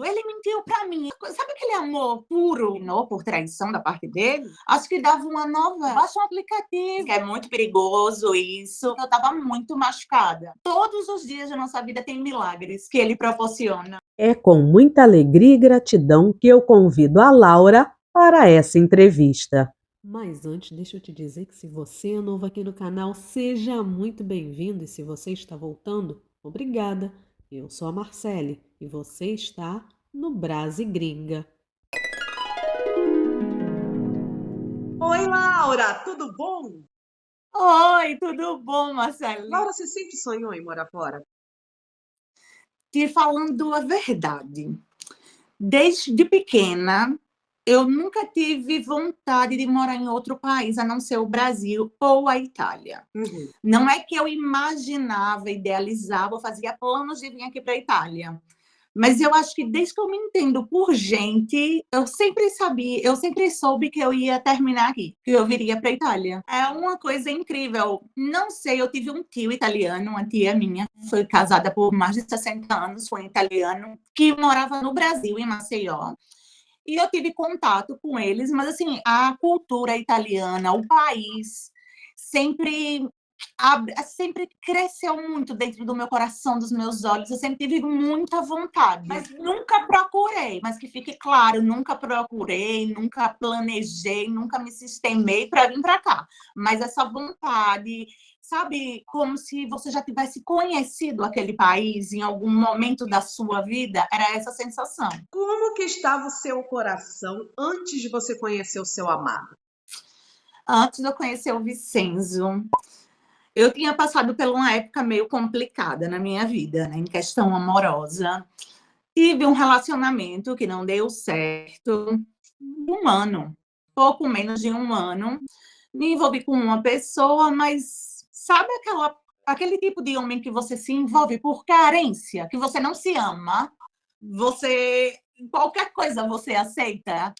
tudo. Ele mentiu pra mim. Sabe aquele amor puro, não por traição da parte dele? Acho que dava uma nova. Baixa um aplicativo. É muito perigoso isso. Eu tava muito machucada. Todos os dias da nossa vida tem milagres que ele proporciona. É com muita alegria e gratidão que eu convido a Laura para essa entrevista. Mas antes, deixa eu te dizer que se você é novo aqui no canal, seja muito bem-vindo. E se você está voltando, obrigada. Eu sou a Marcele e você está no Brasi Gringa. Oi, Laura, tudo bom? Oi, tudo bom, Marcelo? Laura, você sempre sonhou em morar fora? Te falando a verdade, desde pequena, eu nunca tive vontade de morar em outro país, a não ser o Brasil ou a Itália. Uhum. Não é que eu imaginava, idealizava, ou fazia planos de vir aqui para a Itália. Mas eu acho que desde que eu me entendo por gente, eu sempre soube que eu ia terminar aqui, que eu viria para a Itália. É uma coisa incrível. Não sei, eu tive um tio italiano, uma tia minha, foi casada por mais de 60 anos, foi um italiano, que morava no Brasil, em Maceió. E eu tive contato com eles, mas assim, a cultura italiana, o país, sempre sempre cresceu muito dentro do meu coração, dos meus olhos. Eu sempre tive muita vontade, mas nunca procurei. Mas que fique claro, nunca procurei, nunca planejei, nunca me sistemei para vir para cá. Mas essa vontade, sabe, como se você já tivesse conhecido aquele país em algum momento da sua vida, era essa sensação. Como que estava o seu coração antes de você conhecer o seu amado? Antes de eu conhecer o Vicenzo, eu tinha passado por uma época meio complicada na minha vida, né, em questão amorosa. Tive um relacionamento que não deu certo, um ano, pouco menos de um ano. Me envolvi com uma pessoa, mas sabe aquele tipo de homem que você se envolve por carência, que você não se ama, você qualquer coisa você aceita?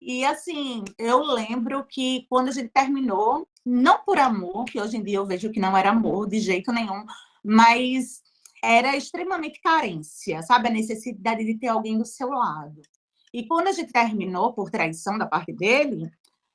E assim, eu lembro que quando a gente terminou, não por amor, que hoje em dia eu vejo que não era amor de jeito nenhum, mas era extremamente carência, sabe? A necessidade de ter alguém do seu lado. E quando a gente terminou por traição da parte dele,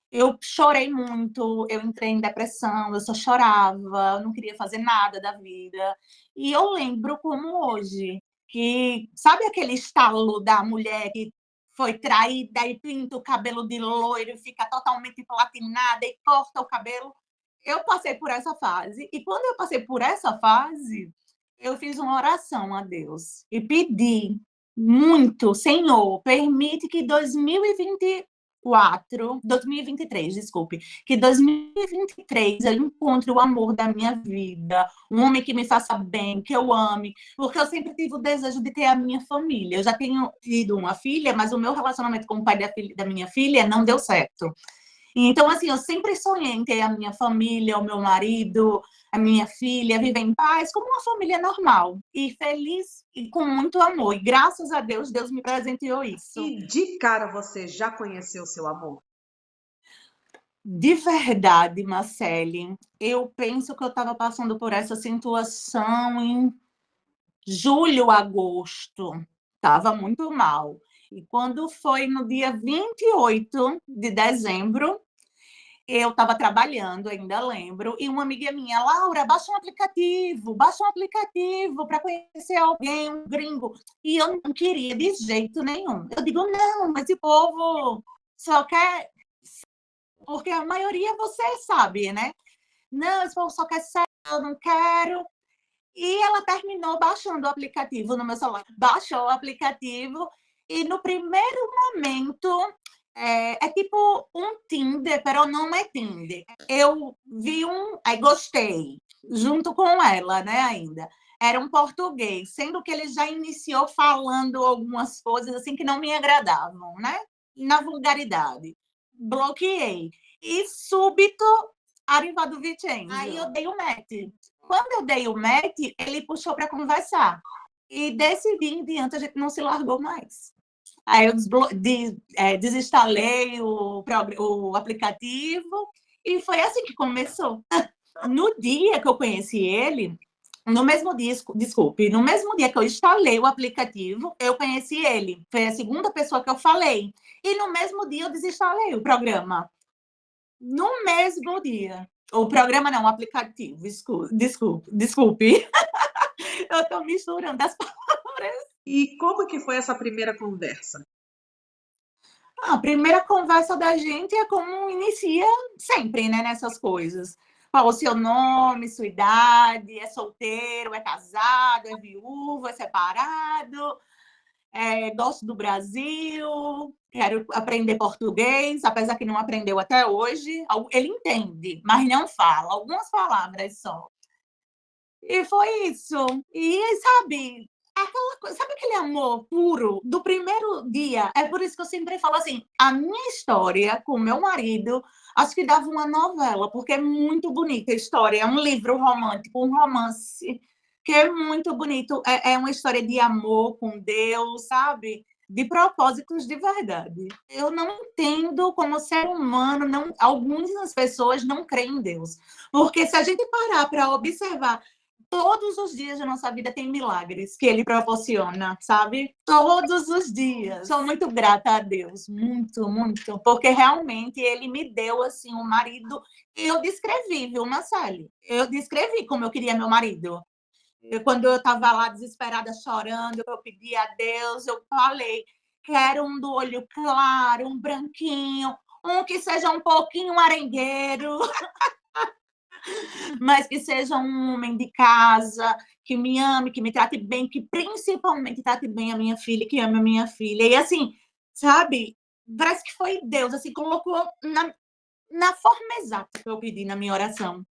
eu chorei muito, eu entrei em depressão, eu só chorava, eu não queria fazer nada da vida. E eu lembro como hoje, que sabe aquele estalo da mulher que foi traída e pinta o cabelo de loiro e fica totalmente platinada e corta o cabelo? Eu passei por essa fase, e quando eu passei por essa fase, eu fiz uma oração a Deus e pedi muito: Senhor, permite que 2023, desculpe, que 2023 eu encontre o amor da minha vida, um homem que me faça bem, que eu ame, porque eu sempre tive o desejo de ter a minha família. Eu já tenho tido uma filha, mas o meu relacionamento com o pai da minha filha não deu certo. Então, assim, eu sempre sonhei em ter a minha família, o meu marido, a minha filha, viver em paz, como uma família normal, e feliz e com muito amor. E graças a Deus, Deus me presenteou isso. E de cara você já conheceu o seu amor? De verdade, Marcele, eu penso que eu estava passando por essa situação em julho, agosto. Estava muito mal. E quando foi no dia 28 de dezembro, eu estava trabalhando, ainda lembro, e uma amiga minha, Laura, baixa um aplicativo para conhecer alguém, um gringo. E eu não queria de jeito nenhum. Eu digo, não, mas esse povo só quer. Porque a maioria você sabe, né? Não, esse povo só quer sexo, eu não quero. E ela terminou baixando o aplicativo no meu celular. Baixou o aplicativo e no primeiro momento é tipo um Tinder, pero não é Tinder. Eu vi aí gostei, junto com ela, né, ainda. Era um português, sendo que ele já iniciou falando algumas coisas assim que não me agradavam, né? Na vulgaridade. Bloqueei. E súbito, arrivado Vicenzo. Aí eu dei o match. Quando eu dei o match, ele puxou para conversar. E desse dia em diante a gente não se largou mais. Aí eu desinstalei o aplicativo e foi assim que começou. No dia que eu conheci ele, No mesmo dia, desculpe, no mesmo dia que eu instalei o aplicativo, eu conheci ele. Foi a segunda pessoa que eu falei. E no mesmo dia eu desinstalei o programa. No mesmo dia. O programa não, o aplicativo. Desculpe. Eu tô misturando as palavras. E como que foi essa primeira conversa? A primeira conversa da gente é como inicia sempre, né, nessas coisas. Qual o seu nome, sua idade, é solteiro, é casado, é viúvo, é separado, gosto do Brasil, quero aprender português, apesar que não aprendeu até hoje. Ele entende, mas não fala, algumas palavras só. E foi isso. E sabe, aquela coisa, sabe aquele amor puro do primeiro dia? É por isso que eu sempre falo assim, a minha história com o meu marido, acho que dava uma novela, porque é muito bonita a história, é um livro romântico, um romance, que é muito bonito, é uma história de amor com Deus, sabe? De propósitos de verdade. Eu não entendo como ser humano, não, algumas pessoas não creem em Deus. Porque se a gente parar para observar todos os dias da nossa vida tem milagres que ele proporciona, sabe? Todos os dias. Sou muito grata a Deus, muito, muito, porque realmente ele me deu assim um marido que eu descrevi, viu, Marcele? Eu descrevi como eu queria meu marido. Quando eu estava lá desesperada, chorando, eu pedi a Deus, eu falei, quero um do olho claro, um branquinho, um que seja um pouquinho arengueiro, mas que seja um homem de casa, que me ame, que me trate bem, que principalmente trate bem a minha filha, que ame a minha filha. E assim, sabe, parece que foi Deus, assim, colocou na forma exata que eu pedi na minha oração.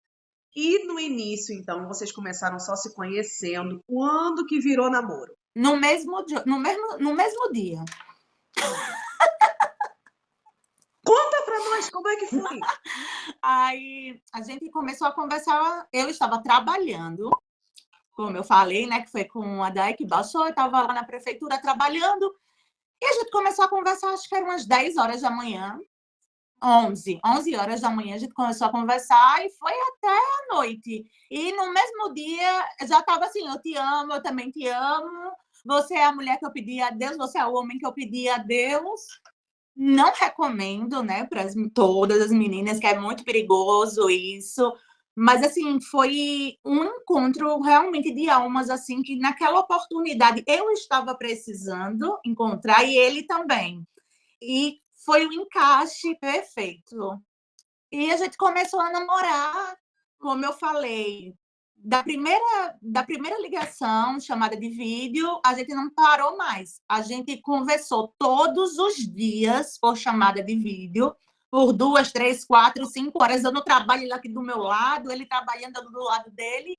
E no início, então, vocês começaram só se conhecendo. Quando que virou namoro? No mesmo dia. Conta pra nós como é que foi. Aí a gente começou a conversar, eu estava trabalhando, como eu falei, né, que foi com a Day que baixou, eu estava lá na prefeitura trabalhando, e a gente começou a conversar, acho que eram umas 10 horas da manhã, 11 horas da manhã, a gente começou a conversar e foi até a noite. E no mesmo dia, já estava assim, eu te amo, eu também te amo, você é a mulher que eu pedi a Deus, você é o homem que eu pedi a Deus. Não recomendo, né, para todas as meninas, que é muito perigoso isso, mas, assim, foi um encontro realmente de almas, assim, que naquela oportunidade eu estava precisando encontrar e ele também. E foi um encaixe perfeito. E a gente começou a namorar, como eu falei, da primeira ligação, chamada de vídeo, a gente não parou mais. A gente conversou todos os dias por chamada de vídeo, por 2, 3, 4, 5 horas. Eu no trabalho aqui do meu lado, ele trabalhando do lado dele,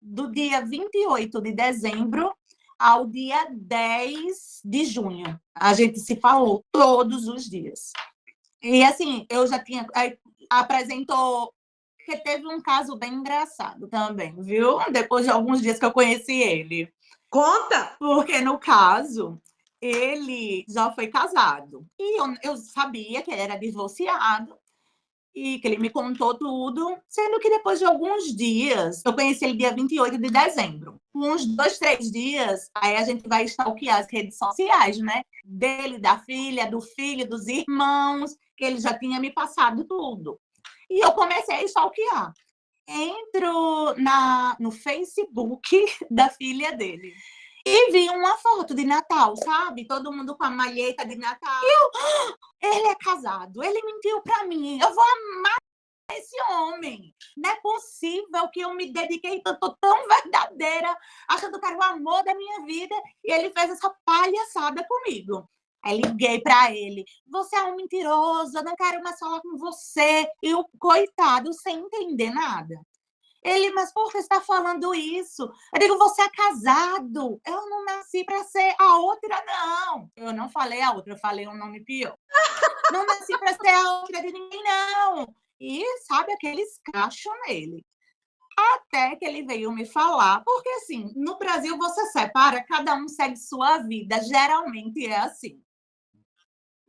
do dia 28 de dezembro ao dia 10 de junho. A gente se falou todos os dias. E assim, eu já tinha. Apresentou. Porque teve um caso bem engraçado também, viu? Depois de alguns dias que eu conheci ele. Conta! Porque, no caso, ele já foi casado. E eu sabia que ele era divorciado e que ele me contou tudo, sendo que depois de alguns dias, eu conheci ele dia 28 de dezembro. Uns 2, 3 dias, aí a gente vai stalkear as redes sociais, né? Dele, da filha, do filho, dos irmãos, que ele já tinha me passado tudo. E eu comecei a stalkear. Entro no Facebook da filha dele. E vi uma foto de Natal, sabe? Todo mundo com a malheta de Natal. Ele é casado, ele mentiu para mim. Eu vou amar esse homem. Não é possível que eu me dediquei tanto, tão verdadeira, achando que era o amor da minha vida, e ele fez essa palhaçada comigo. Aí liguei para ele. Você é um mentiroso, eu não quero mais falar com você. E o coitado, sem entender nada. Ele, mas por que você está falando isso? Eu digo, você é casado. Eu não nasci para ser a outra, não. Eu não falei a outra, eu falei um nome pior. Não nasci para ser a outra de ninguém, não. E sabe aqueles cachos nele. Até que ele veio me falar, porque assim, no Brasil você separa, cada um segue sua vida, geralmente é assim.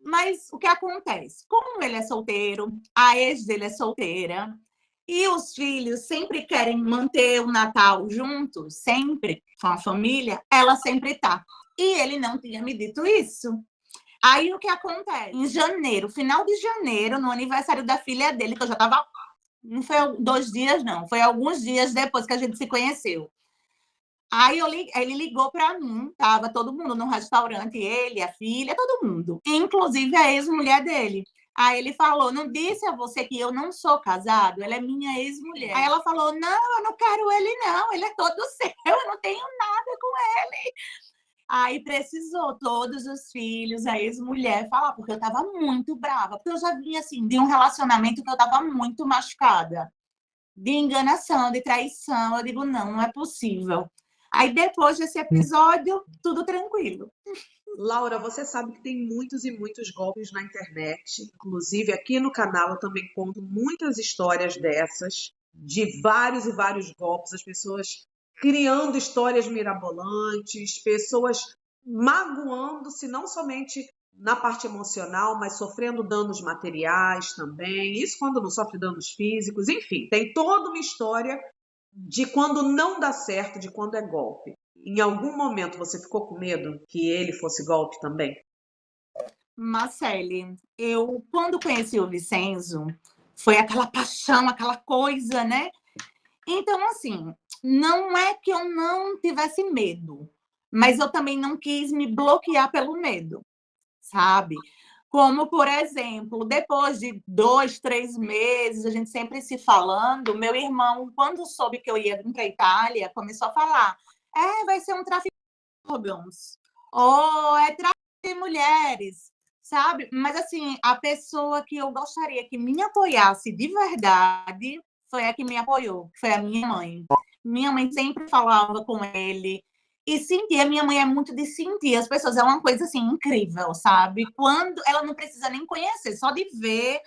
Mas o que acontece? Como ele é solteiro, a ex dele é solteira, E os filhos sempre querem manter o Natal juntos, sempre, com a família, ela sempre tá. E ele não tinha me dito isso. Aí o que acontece? Em janeiro, final de janeiro, no aniversário da filha dele, que eu já tava. Não foi 2 dias, não, foi alguns dias depois que a gente se conheceu. Aí ele ligou para mim, tava todo mundo no restaurante, ele, a filha, todo mundo, inclusive a ex-mulher dele. Aí ele falou: não disse a você que eu não sou casado? Ela é minha ex-mulher. Aí ela falou: não, eu não quero ele, não, ele é todo seu, eu não tenho nada com ele. Aí precisou todos os filhos, a ex-mulher, falar, porque eu estava muito brava, porque eu já vinha assim, de um relacionamento que eu estava muito machucada, de enganação, de traição. Eu digo: não, não é possível. Aí depois desse episódio, tudo tranquilo. Laura, você sabe que tem muitos e muitos golpes na internet. Inclusive, aqui no canal eu também conto muitas histórias dessas, de vários e vários golpes, as pessoas criando histórias mirabolantes, pessoas magoando-se não somente na parte emocional, mas sofrendo danos materiais também. Isso quando não sofre danos físicos, enfim, tem toda uma história de quando não dá certo, de quando é golpe. Em algum momento você ficou com medo que ele fosse golpe também? Marcele, eu, quando conheci o Vicenzo, foi aquela paixão, aquela coisa, né? Então, assim, não é que eu não tivesse medo, mas eu também não quis me bloquear pelo medo, sabe? Como, por exemplo, depois de 2, 3 meses, a gente sempre se falando, meu irmão, quando soube que eu ia vir para a Itália, começou a falar: vai ser um tráfico de órgãos, ou é tráfico de mulheres, sabe? Mas, assim, a pessoa que eu gostaria que me apoiasse de verdade foi a que me apoiou, foi a minha mãe. Minha mãe sempre falava com ele, e sentir, a minha mãe é muito de sentir as pessoas, é uma coisa assim incrível, sabe? Quando ela não precisa nem conhecer, só de ver,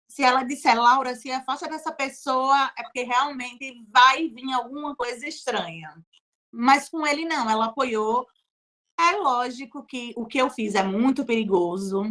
se ela disser: Laura, se afasta dessa pessoa, é porque realmente vai vir alguma coisa estranha. Mas com ele não, ela apoiou. É lógico que o que eu fiz é muito perigoso,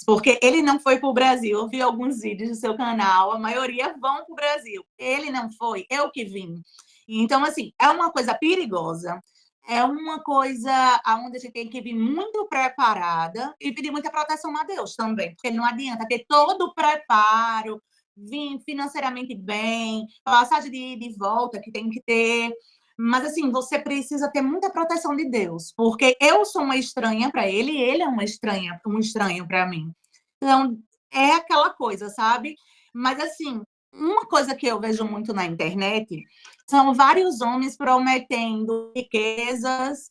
porque ele não foi para o Brasil. Eu vi alguns vídeos do seu canal, a maioria vão para o Brasil. Ele não foi, eu que vim. Então, assim, é uma coisa perigosa, é uma coisa onde a gente tem que vir muito preparada e pedir muita proteção a Deus também, porque não adianta ter todo o preparo, vir financeiramente bem, passagem de ida e volta que tem que ter, mas, assim, você precisa ter muita proteção de Deus, porque eu sou uma estranha para ele e ele é uma estranha, um estranho para mim. Então, é aquela coisa, sabe? Mas, assim, uma coisa que eu vejo muito na internet são vários homens prometendo riquezas.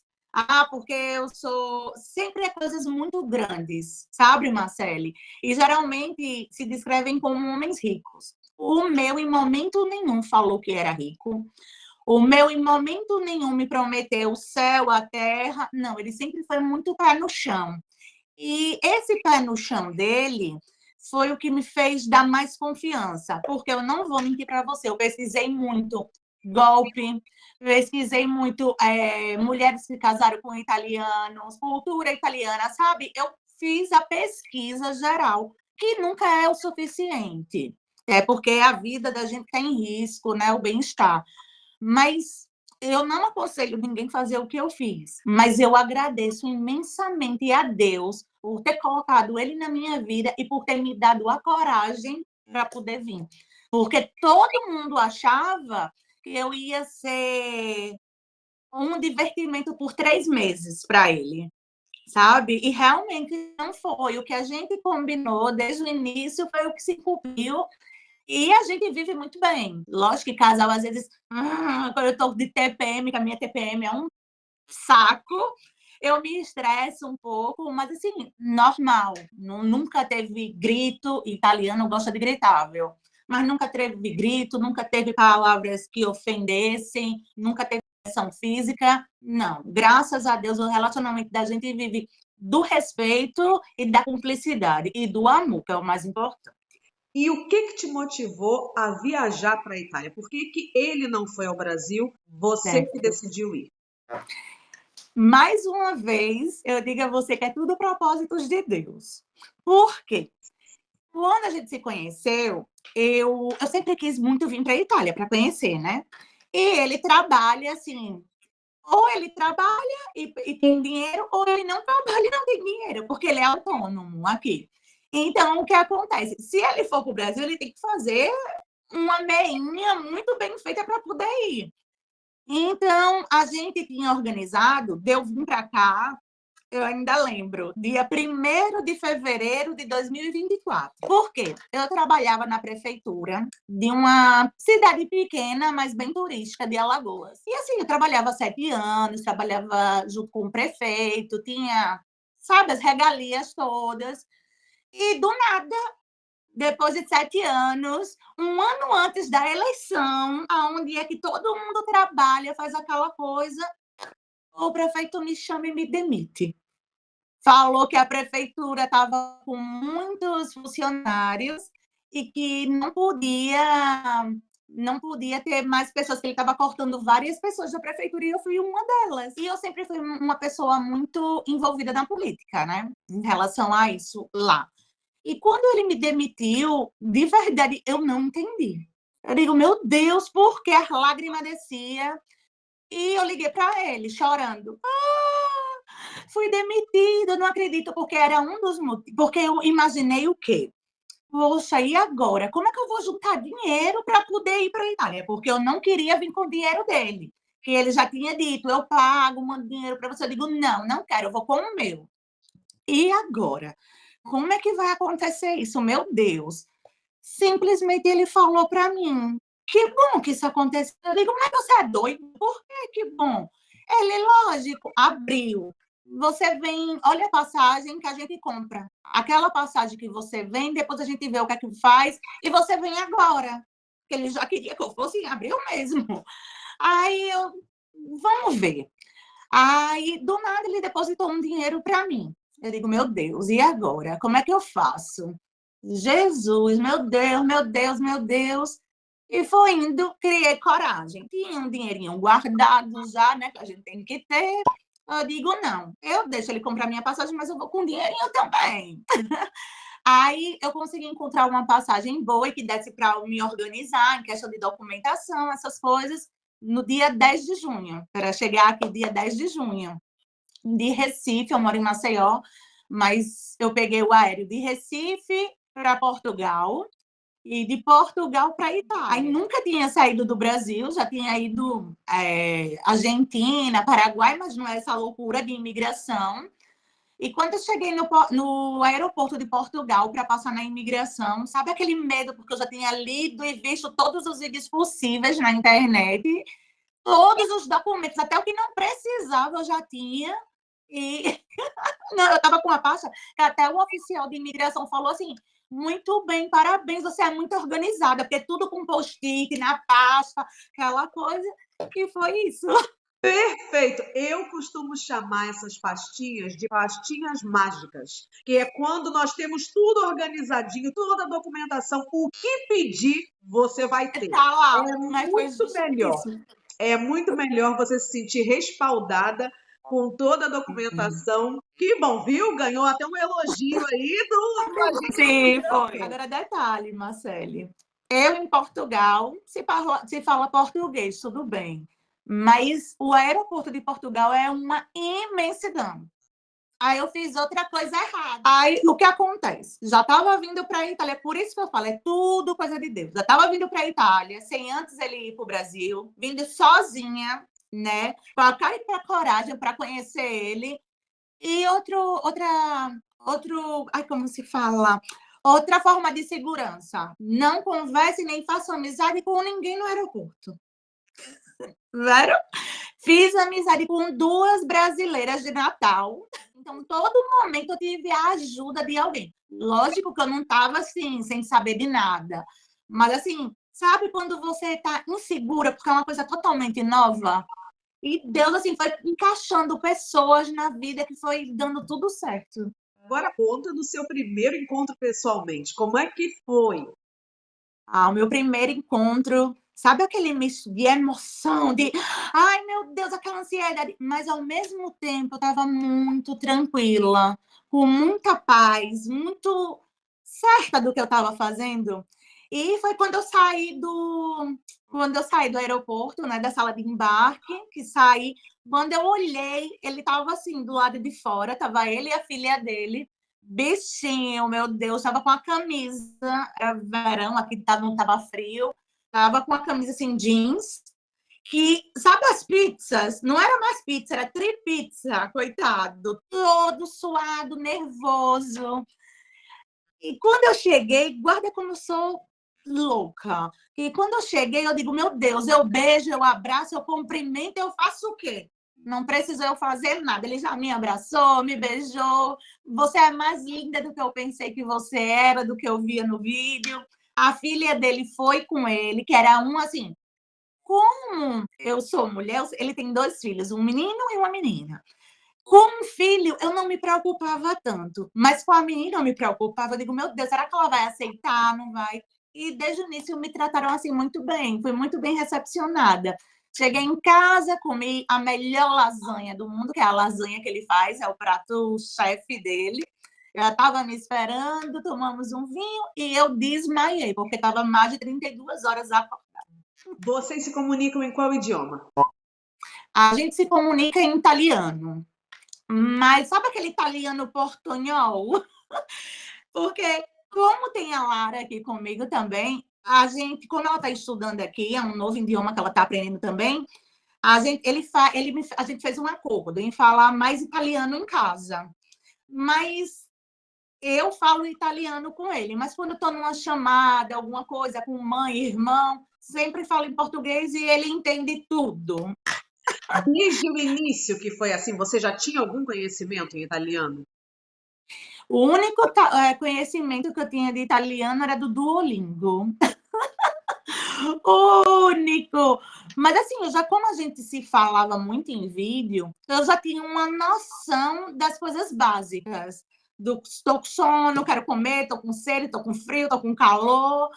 Porque eu sou. Sempre é coisas muito grandes, sabe, Marcele? E geralmente se descrevem como homens ricos. O meu, em momento nenhum, falou que era rico. O meu, em momento nenhum, me prometeu o céu, a terra. Não, ele sempre foi muito pé no chão. E esse pé no chão dele foi o que me fez dar mais confiança, porque eu não vou mentir para você, eu pesquisei muito golpe, pesquisei muito mulheres que casaram com italianos, cultura italiana, sabe? Eu fiz a pesquisa geral, que nunca é o suficiente. É porque a vida da gente está em risco, né? O bem-estar. Mas eu não aconselho ninguém fazer o que eu fiz, mas eu agradeço imensamente a Deus por ter colocado ele na minha vida e por ter me dado a coragem para poder vir. Porque todo mundo achava que eu ia ser um divertimento por 3 meses para ele, sabe? E realmente não foi. O que a gente combinou desde o início foi o que se cumpriu e a gente vive muito bem. Lógico que casal, às vezes, quando eu estou de TPM, que a minha TPM é um saco, eu me estresso um pouco, mas assim, normal. Nunca teve grito, italiano gosta de gritar, viu? Mas nunca teve grito, nunca teve palavras que ofendessem, nunca teve agressão física. Não, graças a Deus, o relacionamento da gente vive do respeito e da cumplicidade e do amor, que é o mais importante. E o que te motivou a viajar para a Itália? Por que que ele não foi ao Brasil, você que Certo. decidiu ir? Mais uma vez, eu digo a você que é tudo propósitos de Deus. Por quê? Quando a gente se conheceu, eu sempre quis muito vir para a Itália para conhecer, né? E ele trabalha assim, ou ele trabalha e tem dinheiro, ou ele não trabalha e não tem dinheiro, porque ele é autônomo aqui. Então, o que acontece? Se ele for para o Brasil, ele tem que fazer uma meinha muito bem feita para poder ir. Então, a gente tinha organizado, de eu vir para cá, eu ainda lembro, dia 1º de fevereiro de 2024. Por quê? Eu trabalhava na prefeitura de uma cidade pequena, mas bem turística, de Alagoas. E assim, eu trabalhava 7 anos, trabalhava junto com o prefeito, tinha, sabe, as regalias todas. E do nada, depois de 7 anos, um ano antes da eleição, onde é que todo mundo trabalha, faz aquela coisa, o prefeito me chama e me demite. Falou que a prefeitura estava com muitos funcionários e que não podia ter mais pessoas, que ele estava cortando várias pessoas da prefeitura, e eu fui uma delas. E eu sempre fui uma pessoa muito envolvida na política, né, em relação a isso lá. E quando ele me demitiu, de verdade, eu não entendi. Eu digo: "Meu Deus, por que?" As lágrimas descia, e eu liguei para ele chorando: "Fui demitida, não acredito", porque era um dos motivos, porque eu imaginei o quê? Poxa, e agora? Como é que eu vou juntar dinheiro para poder ir para a Itália? Porque eu não queria vir com o dinheiro dele, que ele já tinha dito: "Eu pago, mando dinheiro para você". Eu digo: "Não, não quero, eu vou com o meu". E agora? Como é que vai acontecer isso? Meu Deus. Simplesmente ele falou para mim: "Que bom que isso aconteceu". Eu digo: "Mas você é doido? Por que que bom?". Ele: "Lógico, abril, você vem, olha a passagem que a gente compra. Aquela passagem que você vem, depois a gente vê o que é que faz, e você vem agora". Porque ele já queria que eu fosse em abril mesmo. Aí eu: "Vamos ver". Aí, do nada, ele depositou um dinheiro para mim. Eu digo: "Meu Deus, e agora? Como é que eu faço?". Jesus, meu Deus, meu Deus, meu Deus. E foi indo, criei coragem. Tinha um dinheirinho guardado já, né, que a gente tem que ter. Eu digo: "Não, eu deixo ele comprar minha passagem, mas eu vou com um dinheirinho também". Aí eu consegui encontrar uma passagem boa e que desse para eu me organizar em questão de documentação, essas coisas, no dia 10 de junho, para chegar aqui dia 10 de junho. De Recife, eu moro em Maceió, mas eu peguei o aéreo de Recife para Portugal e de Portugal para Itália. Aí nunca tinha saído do Brasil, já tinha ido Argentina, Paraguai, mas não é essa loucura de imigração. E quando eu cheguei no aeroporto de Portugal para passar na imigração, sabe aquele medo, porque eu já tinha lido e visto todos os vídeos possíveis na internet, todos os documentos, até o que não precisava eu já tinha. E não, eu estava com uma pasta que até o oficial de imigração falou assim: "Muito bem, parabéns, você é muito organizada", porque tudo com post-it na pasta, aquela coisa, e foi isso. Perfeito. Eu costumo chamar essas pastinhas de pastinhas mágicas, que é quando nós temos tudo organizadinho, toda a documentação, o que pedir, você vai ter. Tá lá, É mas foi muito justo melhor. isso. É muito melhor você se sentir respaldada com toda a documentação. Que bom, viu? Ganhou até um elogio aí do agente de Sim, foi. imigração. Agora detalhe, Marcele, eu em Portugal, se fala português, tudo bem, mas o aeroporto de Portugal é uma imensidão. Aí eu fiz outra coisa errada. Aí o que acontece? Já estava vindo para a Itália, por isso que eu falo, é tudo coisa de Deus. Já estava vindo para a Itália, sem antes ele ir para o Brasil, vindo sozinha, né? Com a cara e com a coragem para conhecer ele. E ai, como se fala? Outra forma de segurança. Não converse nem faça amizade com ninguém no aeroporto. Zero. Fiz amizade com 2 brasileiras de Natal, então todo momento eu tive a ajuda de alguém. Lógico que eu não estava assim, sem saber de nada, mas assim, sabe quando você está insegura porque é uma coisa totalmente nova? E Deus assim foi encaixando pessoas na vida que foi dando tudo certo. Agora conta do seu primeiro encontro pessoalmente. Como é que foi? O meu primeiro encontro, sabe aquele misto de emoção, de ai meu Deus, aquela ansiedade, mas ao mesmo tempo eu estava muito tranquila, com muita paz, muito, certa do que eu estava fazendo. E foi quando eu saí do aeroporto, né, da sala de embarque, que saí, quando eu olhei, ele estava assim, do lado de fora, estava ele e a filha dele, bichinho, meu Deus, estava com a camisa, era verão, aqui não estava frio, estava com a camisa assim, jeans, que, sabe as pizzas? Não era mais pizza, era tripizza, coitado, todo suado, nervoso. E quando eu cheguei, guarda como eu sou louca. E quando eu cheguei, eu digo, meu Deus, eu beijo, eu abraço, eu cumprimento, eu faço o quê? Não preciso eu fazer nada. Ele já me abraçou, me beijou. Você é mais linda do que eu pensei que você era, do que eu via no vídeo. A filha dele foi com ele, que era um assim. Como eu sou mulher, ele tem 2 filhos, um menino e uma menina. Com um filho, eu não me preocupava tanto, mas com a menina eu me preocupava. Eu digo, meu Deus, será que ela vai aceitar? Não vai? E desde o início me trataram assim muito bem, fui muito bem recepcionada. Cheguei em casa, comi a melhor lasanha do mundo, que é a lasanha que ele faz, é o prato chefe dele. Eu estava me esperando, tomamos um vinho e eu desmaiei, porque estava mais de 32 horas acordada. Vocês se comunicam em qual idioma? A gente se comunica em italiano, mas sabe aquele italiano portunhol? Porque, como tem a Lara aqui comigo também, a gente, como ela está estudando aqui, é um novo idioma que ela está aprendendo também, a gente fez um acordo em falar mais italiano em casa. Mas eu falo italiano com ele, mas quando estou numa chamada, alguma coisa com mãe, irmão, sempre falo em português e ele entende tudo. Desde o início que foi assim, você já tinha algum conhecimento em italiano? O único conhecimento que eu tinha de italiano era do Duolingo. O único. Mas assim, como a gente se falava muito em vídeo, eu já tinha uma noção das coisas básicas. Estou com sono, quero comer, estou com sede, estou com frio, estou com calor,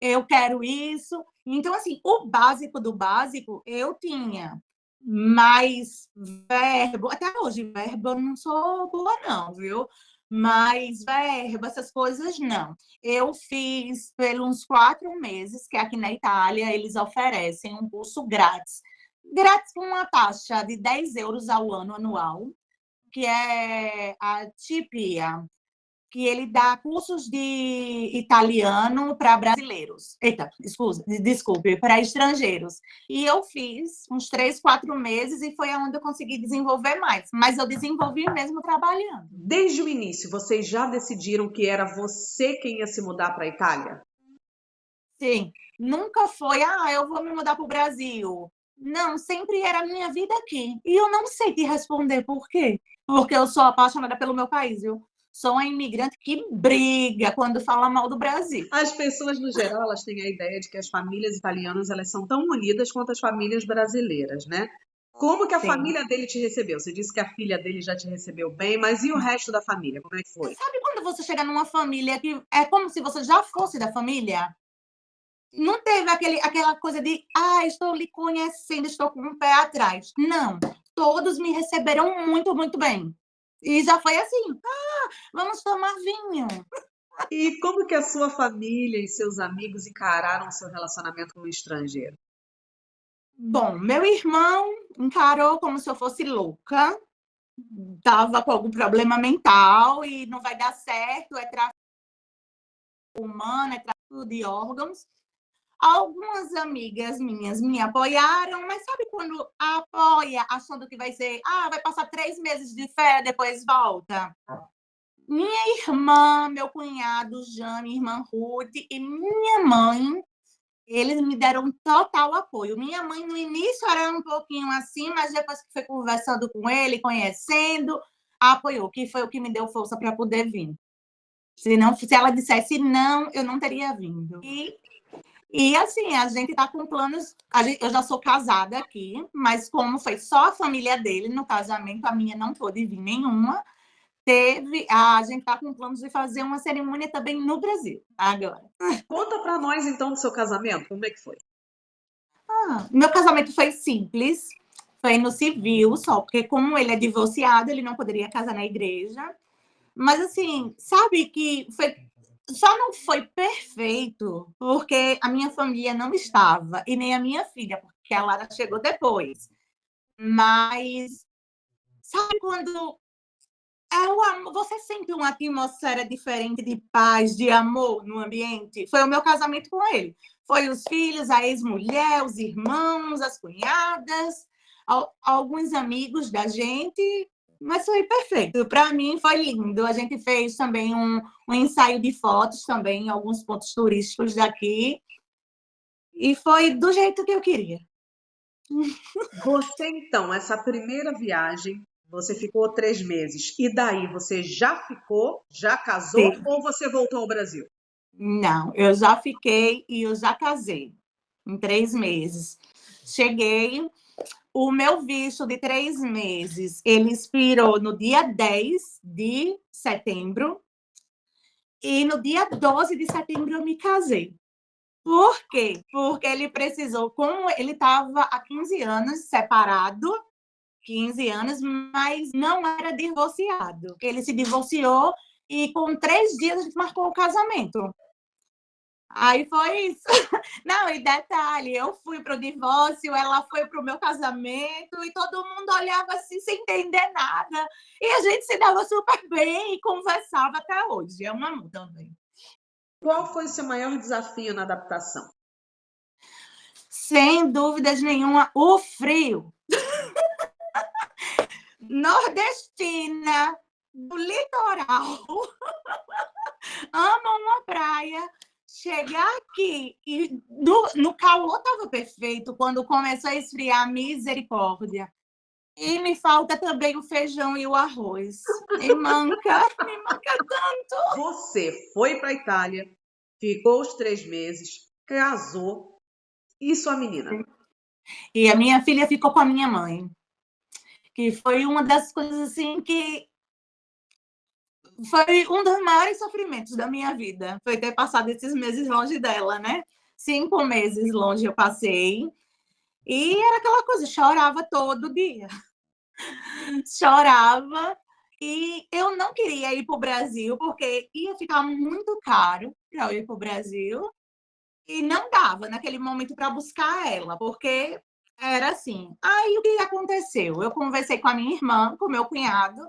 eu quero isso. Então, assim, o básico do básico eu tinha. Mas verbo, até hoje, verbo eu não sou boa, não, viu? Mas verbo, essas coisas não. Eu fiz pelos 4 meses, que aqui na Itália eles oferecem um curso grátis. Grátis com uma taxa de 10 euros ao ano anual, que é a TIPIA, que ele dá cursos de italiano para brasileiros. Eita, desculpe, para estrangeiros. E eu fiz uns 3, 4 meses e foi onde eu consegui desenvolver mais. Mas eu desenvolvi mesmo trabalhando. Desde o início, vocês já decidiram que era você quem ia se mudar para a Itália? Sim, nunca foi, eu vou me mudar para o Brasil. Não, sempre era a minha vida aqui. E eu não sei te responder por quê. Porque eu sou apaixonada pelo meu país, viu? Sou uma imigrante que briga quando fala mal do Brasil. As pessoas, no geral, elas têm a ideia de que as famílias italianas elas são tão unidas quanto as famílias brasileiras, né? Como que a Sim. família dele te recebeu? Você disse que a filha dele já te recebeu bem, mas e o resto da família? Como é que foi? Sabe quando você chega numa família que é como se você já fosse da família? Não teve aquela coisa de, estou lhe conhecendo, estou com um pé atrás. Não, todos me receberam muito, muito bem. E já foi assim, vamos tomar vinho. E como que a sua família e seus amigos encararam o seu relacionamento com o estrangeiro? Bom, meu irmão encarou como se eu fosse louca, estava com algum problema mental e não vai dar certo, é tráfico humano, é tráfico de órgãos. Algumas amigas minhas me apoiaram, mas sabe quando apoia achando que vai ser, vai passar 3 meses de férias, depois volta? Minha irmã, meu cunhado Jane, irmã Ruth e minha mãe, eles me deram total apoio. Minha mãe, no início, era um pouquinho assim, mas depois que foi conversando com ele, conhecendo, apoiou, que foi o que me deu força para poder vir. Se ela dissesse não, eu não teria vindo. E assim, a gente está com planos. Eu já sou casada aqui, mas como foi só a família dele no casamento, a minha não pôde vir nenhuma. A gente está com planos de fazer uma cerimônia também no Brasil, agora. Conta para nós então do seu casamento, como é que foi? Meu casamento foi simples, foi no civil só, porque como ele é divorciado, ele não poderia casar na igreja. Mas assim, sabe que foi Só não foi perfeito, porque a minha família não estava, e nem a minha filha, porque a Lara chegou depois. Mas sabe quando você sente uma atmosfera diferente de paz, de amor no ambiente? Foi o meu casamento com ele. Foi os filhos, a ex-mulher, os irmãos, as cunhadas, alguns amigos da gente, mas foi perfeito. Para mim foi lindo. A gente fez também um ensaio de fotos também em alguns pontos turísticos daqui e foi do jeito que eu queria. Você, então, essa primeira viagem, você ficou 3 meses. E daí, você já ficou, já casou Sim. ou você voltou ao Brasil? Não, eu já fiquei e eu já casei em 3 meses. Cheguei, o meu visto de 3 meses, ele expirou no dia 10 de setembro e no dia 12 de setembro eu me casei. Por quê? Porque ele precisou, como ele estava há 15 anos separado, 15 anos, mas não era divorciado. Ele se divorciou e com 3 dias a gente marcou o casamento. Aí foi isso. Não, e detalhe, eu fui pro divórcio, ela foi pro meu casamento e todo mundo olhava assim sem entender nada. E a gente se dava super bem e conversava até hoje. É um amor também. Qual foi o seu maior desafio na adaptação? Sem dúvidas nenhuma, o frio. Nordestina, do litoral, ama uma praia. Chegar aqui e no calor estava perfeito, quando começou a esfriar, misericórdia. E me falta também o feijão e o arroz. Me manca tanto. Você foi para a Itália, ficou os 3 meses, casou e sua menina? E a minha filha ficou com a minha mãe, que foi uma das coisas assim que foi um dos maiores sofrimentos da minha vida, foi ter passado esses meses longe dela, né? 5 meses longe eu passei, e era aquela coisa, chorava todo dia. Chorava, e eu não queria ir para o Brasil, porque ia ficar muito caro para eu ir para o Brasil, e não dava naquele momento para buscar ela, porque era assim. Aí o que aconteceu? Eu conversei com a minha irmã, com o meu cunhado,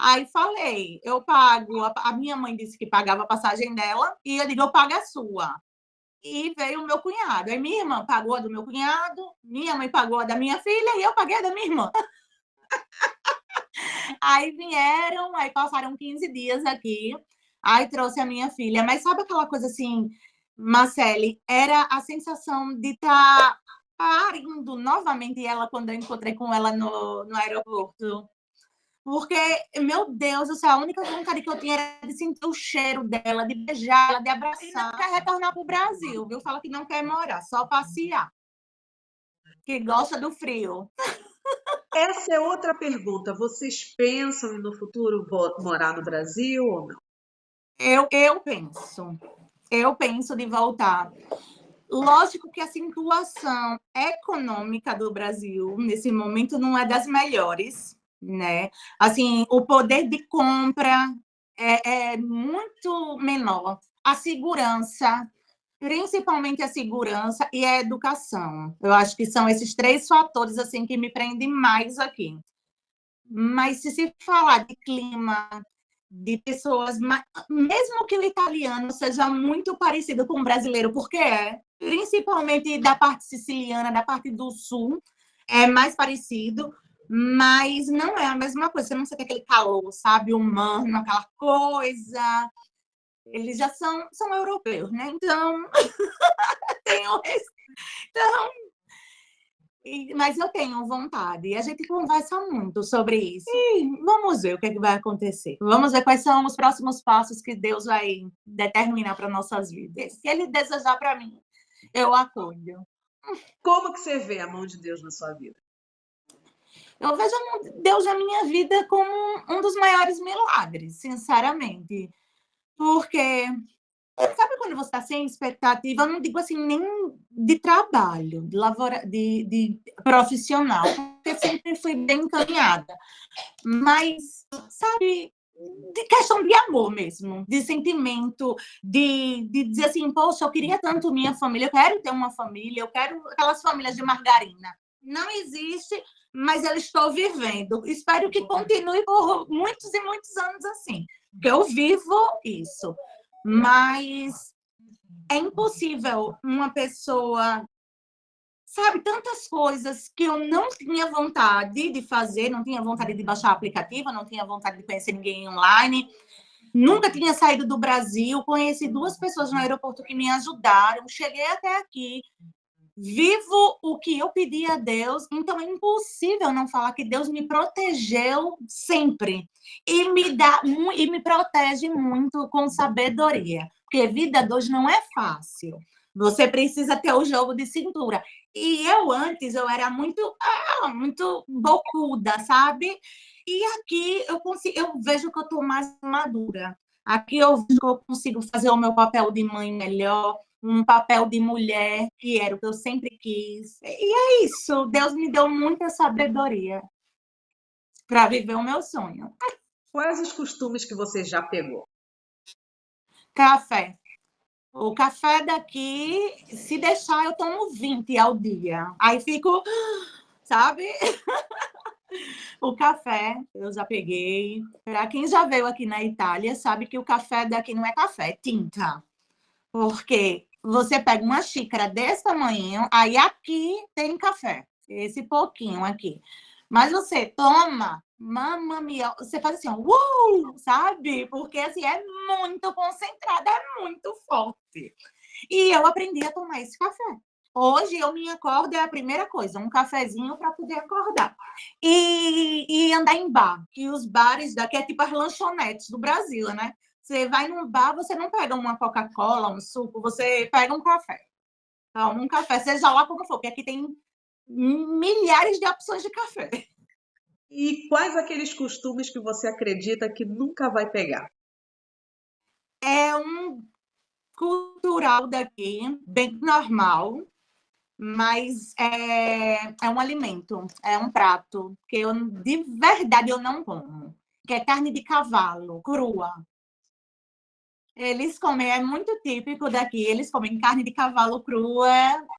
aí falei, eu pago, a minha mãe disse que pagava a passagem dela, e eu digo, eu pago a sua. E veio o meu cunhado. Aí minha irmã pagou a do meu cunhado, minha mãe pagou a da minha filha e eu paguei a da minha irmã. Aí vieram, aí passaram 15 dias aqui, aí trouxe a minha filha. Mas sabe aquela coisa assim, Marcele, era a sensação de estar parindo novamente ela quando eu encontrei com ela no aeroporto. Porque, meu Deus do céu, a única vontade que eu tinha era de sentir o cheiro dela, de beijar ela, de abraçar. E não quer retornar para o Brasil, viu? Fala que não quer morar, só passear. Que gosta do frio. Essa é outra pergunta. Vocês pensam em no futuro morar no Brasil ou não? Eu penso de voltar. Lógico que a situação econômica do Brasil, nesse momento, não é das melhores, né? Assim, o poder de compra é muito menor. A segurança, principalmente a segurança e a educação. Eu acho que são esses 3 fatores assim que me prendem mais aqui. Mas se falar de clima, de pessoas, mesmo que o italiano seja muito parecido com o brasileiro, porque principalmente da parte siciliana, da parte do sul, é mais parecido, mas não é a mesma coisa. Você não sente aquele calor, sabe, humano, aquela coisa. Eles já são europeus, né? Então, tenho então, mas eu tenho vontade, e a gente conversa muito sobre isso. E vamos ver o que, é que vai acontecer. Vamos ver quais são os próximos passos que Deus vai determinar para nossas vidas. Se Ele desejar para mim, eu acolho. Como que você vê a mão de Deus na sua vida? Eu vejo Deus na minha vida como um dos maiores milagres, sinceramente. Porque sabe quando você está sem expectativa? Eu não digo assim nem de trabalho, de profissional, porque sempre fui bem encaminhada. Mas, sabe, de questão de amor mesmo, de sentimento, de dizer assim, poxa, eu queria tanto minha família, eu quero ter uma família, eu quero aquelas famílias de margarina. Não existe, mas eu estou vivendo. Espero que continue por muitos e muitos anos assim, porque eu vivo isso. Mas é impossível uma pessoa, sabe, tantas coisas que eu não tinha vontade de fazer, não tinha vontade de baixar aplicativo, não tinha vontade de conhecer ninguém online, nunca tinha saído do Brasil, conheci 2 pessoas no aeroporto que me ajudaram, cheguei até aqui, vivo o que eu pedi a Deus, então é impossível não falar que Deus me protegeu sempre e me protege muito com sabedoria, porque vida de hoje não é fácil. Você precisa ter o jogo de cintura. E eu antes eu era muito bocuda, sabe? E aqui eu vejo que eu estou mais madura. Aqui eu vejo que eu consigo fazer o meu papel de mãe melhor, um papel de mulher, que era o que eu sempre quis. E é isso, Deus me deu muita sabedoria para viver o meu sonho. Quais os costumes que você já pegou? Café. O café daqui, se deixar, eu tomo 20 ao dia. Aí fico, sabe? O café, eu já peguei. Para quem já veio aqui na Itália, sabe que o café daqui não é café, é tinta. Porque você pega uma xícara desse tamanho, aí aqui tem café, esse pouquinho aqui. Mas você toma, mamma mia, você faz assim, ó, sabe? Porque assim, é muito concentrado, é muito forte. E eu aprendi a tomar esse café. Hoje eu me acordo, é a primeira coisa, um cafezinho para poder acordar. E andar em bar, que os bares daqui é tipo as lanchonetes do Brasil, né? Você vai num bar, você não pega uma Coca-Cola, um suco, você pega um café. Então, um café, seja lá como for, porque aqui tem milhares de opções de café. E quais aqueles costumes que você acredita que nunca vai pegar? É um cultural daqui, bem normal, mas é um alimento, é um prato que eu, de verdade, eu não como, que é carne de cavalo, crua. Eles comem, é muito típico daqui, eles comem carne de cavalo crua,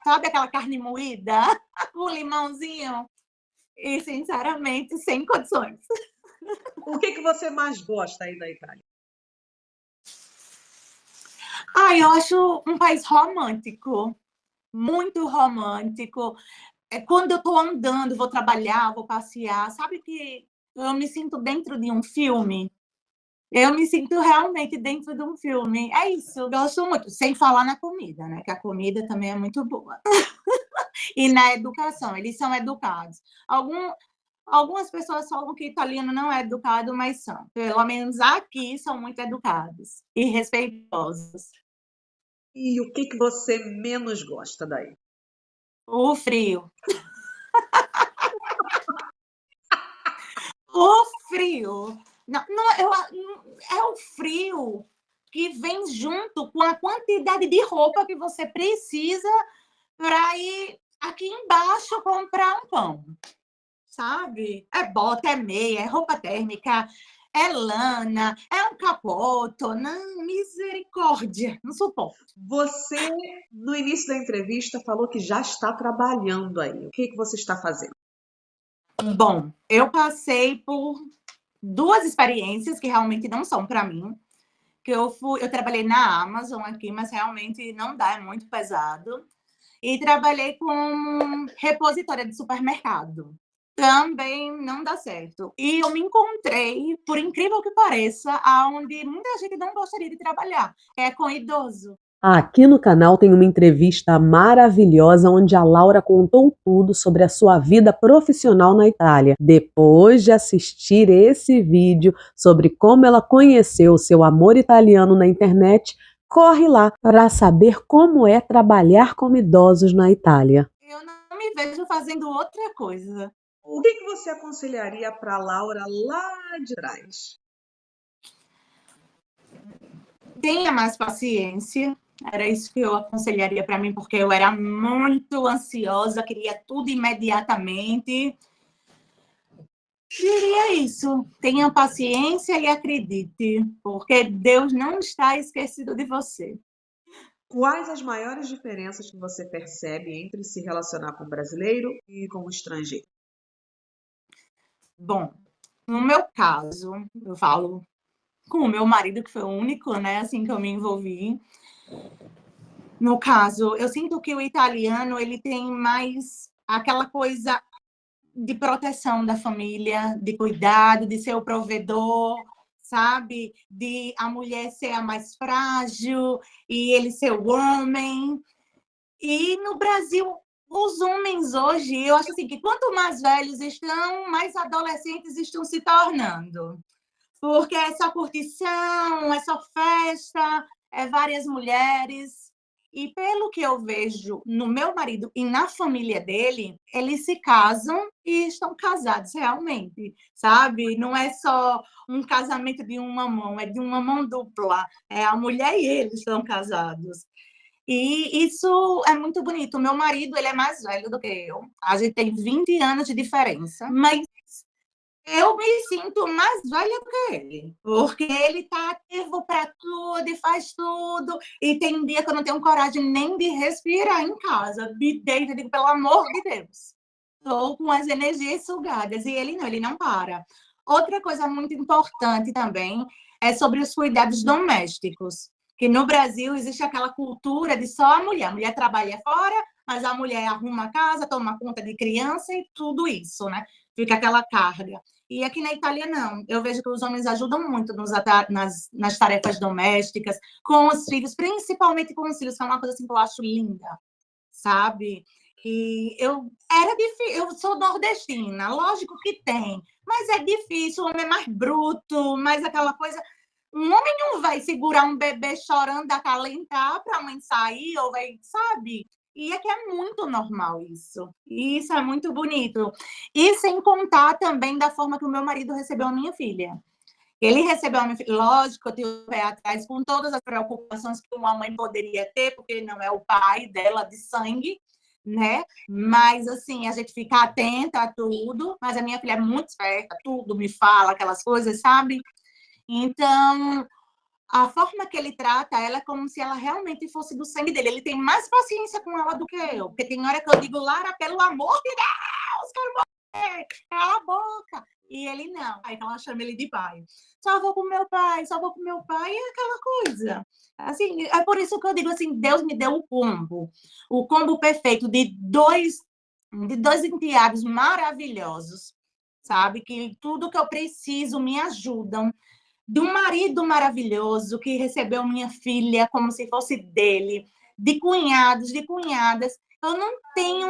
sabe aquela carne moída, com limãozinho? E, sinceramente, sem condições. O que você mais gosta aí da Itália? Eu acho um país romântico, muito romântico. Quando eu estou andando, vou trabalhar, vou passear, sabe que eu me sinto dentro de um filme? Eu me sinto realmente dentro de um filme. É isso, eu gosto muito. Sem falar na comida, né? Que a comida também é muito boa. E na educação, eles são educados. Algumas pessoas falam que italiano não é educado, mas são. Pelo menos aqui são muito educados e respeitosos. E o que você menos gosta daí? O frio. O frio. Não, não, é o frio que vem junto com a quantidade de roupa que você precisa para ir aqui embaixo comprar um pão, sabe? É bota, é meia, é roupa térmica, é lana, é um capoto. Não, misericórdia, não suporto. Você, no início da entrevista, falou que já está trabalhando aí. O que você está fazendo? Bom, eu passei por 2 experiências que realmente não são para mim, que eu trabalhei na Amazon aqui, mas realmente não dá, é muito pesado. E trabalhei como repositória de supermercado. Também não dá certo. E eu me encontrei, por incrível que pareça, aonde muita gente não gostaria de trabalhar, é com idoso. Aqui no canal tem uma entrevista maravilhosa onde a Laura contou tudo sobre a sua vida profissional na Itália. Depois de assistir esse vídeo sobre como ela conheceu o seu amor italiano na internet, corre lá para saber como é trabalhar como idosos na Itália. Eu não me vejo fazendo outra coisa. O que você aconselharia para a Laura lá de trás? Tenha mais paciência. Era isso que eu aconselharia para mim, porque eu era muito ansiosa, queria tudo imediatamente. Diria isso, tenha paciência e acredite, porque Deus não está esquecido de você. Quais as maiores diferenças que você percebe entre se relacionar com o brasileiro e com o estrangeiro? Bom, no meu caso, eu falo com o meu marido, que foi o único, né, assim, que eu me envolvi. No caso, eu sinto que o italiano, ele tem mais aquela coisa de proteção da família, de cuidado, de ser o provedor, sabe? De a mulher ser a mais frágil e ele ser o homem. E no Brasil, os homens hoje, eu acho assim, que quanto mais velhos estão, mais adolescentes estão se tornando. Porque é só curtição, é só festa, é várias mulheres. E pelo que eu vejo no meu marido e na família dele, eles se casam e estão casados realmente, sabe? Não é só um casamento de uma mão, é de uma mão dupla. É a mulher e ele estão casados. E isso é muito bonito. O meu marido, ele é mais velho do que eu. A gente tem 20 anos de diferença, mas eu me sinto mais velha do que ele, porque ele está ativo para tudo e faz tudo. E tem dia que eu não tenho coragem nem de respirar em casa. Me deito e digo, pelo amor de Deus, estou com as energias sugadas. E ele não para. Outra coisa muito importante também é sobre os cuidados domésticos. Que no Brasil existe aquela cultura de só a mulher. A mulher trabalha fora, mas a mulher arruma a casa, toma conta de criança e tudo isso, né? Fica aquela carga. E aqui na Itália, não. Eu vejo que os homens ajudam muito nas tarefas domésticas, com os filhos, principalmente com os filhos, que é uma coisa assim que eu acho linda, sabe? E era difícil, eu sou nordestina, lógico que tem, mas é difícil, o homem é mais bruto, mais aquela coisa. Um homem não vai segurar um bebê chorando, acalentar para a mãe sair, ou vai, sabe? E é que é muito normal isso. E isso é muito bonito. E sem contar também da forma que o meu marido recebeu a minha filha. Ele recebeu a minha filha, lógico, eu tive o pé atrás com todas as preocupações que uma mãe poderia ter, porque ele não é o pai dela de sangue, né? Mas, assim, a gente fica atenta a tudo. Mas a minha filha é muito esperta, tudo me fala, aquelas coisas, sabe? Então, a forma que ele trata ela é como se ela realmente fosse do sangue dele. Ele tem mais paciência com ela do que eu. Porque tem hora que eu digo, Lara, pelo amor de Deus, quero morrer, cala a boca. E ele não. Aí ela chama ele de pai. Só vou com meu pai, só vou com meu pai, é aquela coisa. Assim, é por isso que eu digo assim, Deus me deu o combo perfeito de dois enteados maravilhosos, sabe? Que tudo que eu preciso me ajudam, de um marido maravilhoso que recebeu minha filha como se fosse dele, de cunhados, de cunhadas. Eu não tenho,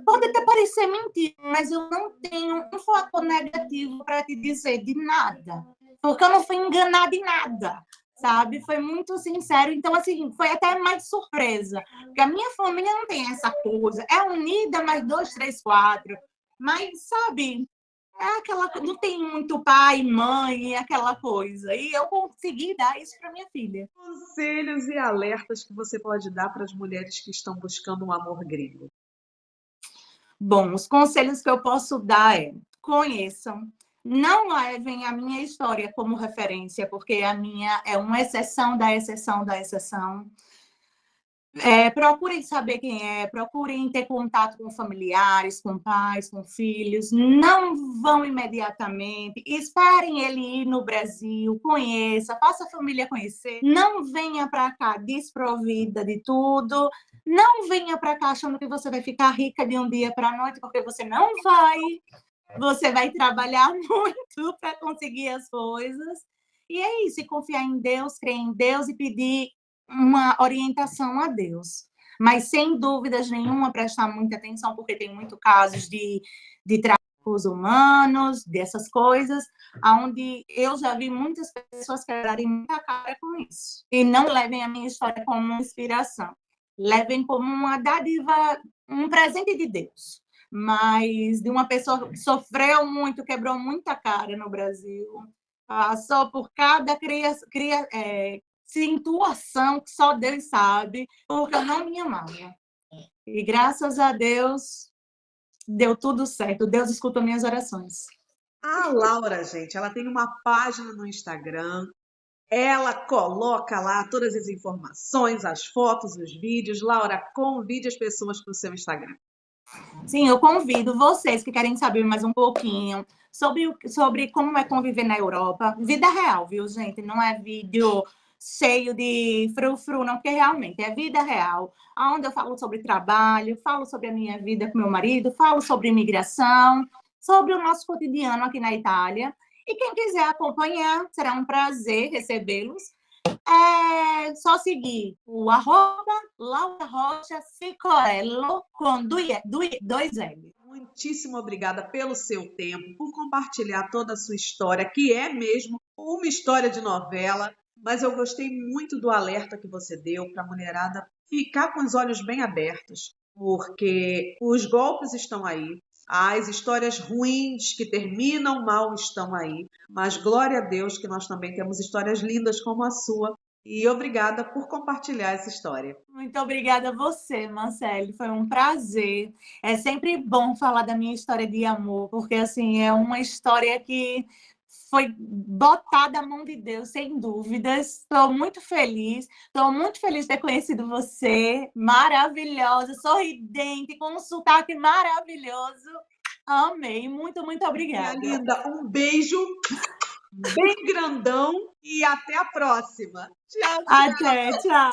pode até parecer mentira, mas eu não tenho um fator negativo para te dizer de nada, porque eu não fui enganada em nada, sabe? Foi muito sincero, então assim, foi até mais surpresa, porque a minha família não tem essa coisa, é unida, mais dois, três, quatro, mas sabe, é aquela, não tem muito pai, mãe, aquela coisa. E eu consegui dar isso para minha filha. Conselhos e alertas que você pode dar para as mulheres que estão buscando um amor gringo. Bom, os conselhos que eu posso dar é: conheçam, não levem a minha história como referência, porque a minha é uma exceção da exceção da exceção. Procurem saber quem é, procurem ter contato com familiares, com pais, com filhos. Não vão imediatamente. Esperem ele ir no Brasil, conheça, faça a família conhecer. Não venha para cá desprovida de tudo. Não venha para cá achando que você vai ficar rica de um dia para a noite, porque você não vai. Você vai trabalhar muito para conseguir as coisas. E é isso, e confiar em Deus, crer em Deus e pedir uma orientação a Deus. Mas, sem dúvidas nenhuma, prestar muita atenção, porque tem muito casos de tráficos humanos, dessas coisas, onde eu já vi muitas pessoas quebrarem muita cara com isso. E não levem a minha história como inspiração. Levem como uma dádiva, um presente de Deus, mas de uma pessoa que sofreu muito, quebrou muita cara no Brasil, passou por cada situação que só Deus sabe, porque eu não me amava. E graças a Deus deu tudo certo. Deus escuta minhas orações. A Laura, gente, ela tem uma página no Instagram. Ela coloca lá todas as informações, as fotos, os vídeos. Laura, convide as pessoas para o seu Instagram. Sim, eu convido vocês que querem saber mais um pouquinho sobre como é conviver na Europa. Vida real, viu, gente? Não é vídeo cheio de frufru, não, porque realmente é vida real, onde eu falo sobre trabalho, falo sobre a minha vida com meu marido, falo sobre imigração, sobre o nosso cotidiano aqui na Itália. E quem quiser acompanhar, será um prazer recebê-los. É só seguir o arroba Laura Rocha Cicorello com dois L. Muitíssimo obrigada pelo seu tempo, por compartilhar toda a sua história, que é mesmo uma história de novela, mas eu gostei muito do alerta que você deu para a mulherada ficar com os olhos bem abertos, porque os golpes estão aí, as histórias ruins que terminam mal estão aí, mas glória a Deus que nós também temos histórias lindas como a sua. E obrigada por compartilhar essa história. Muito obrigada a você, Marcele. Foi um prazer. É sempre bom falar da minha história de amor, porque assim é uma história que foi botada à mão de Deus, sem dúvidas. Estou muito feliz. Estou muito feliz de ter conhecido você. Maravilhosa, sorridente, com um sotaque maravilhoso. Amei. Muito, muito Minha obrigada. linda, um beijo bem grandão e até a próxima. Tchau, tchau. Até, tchau.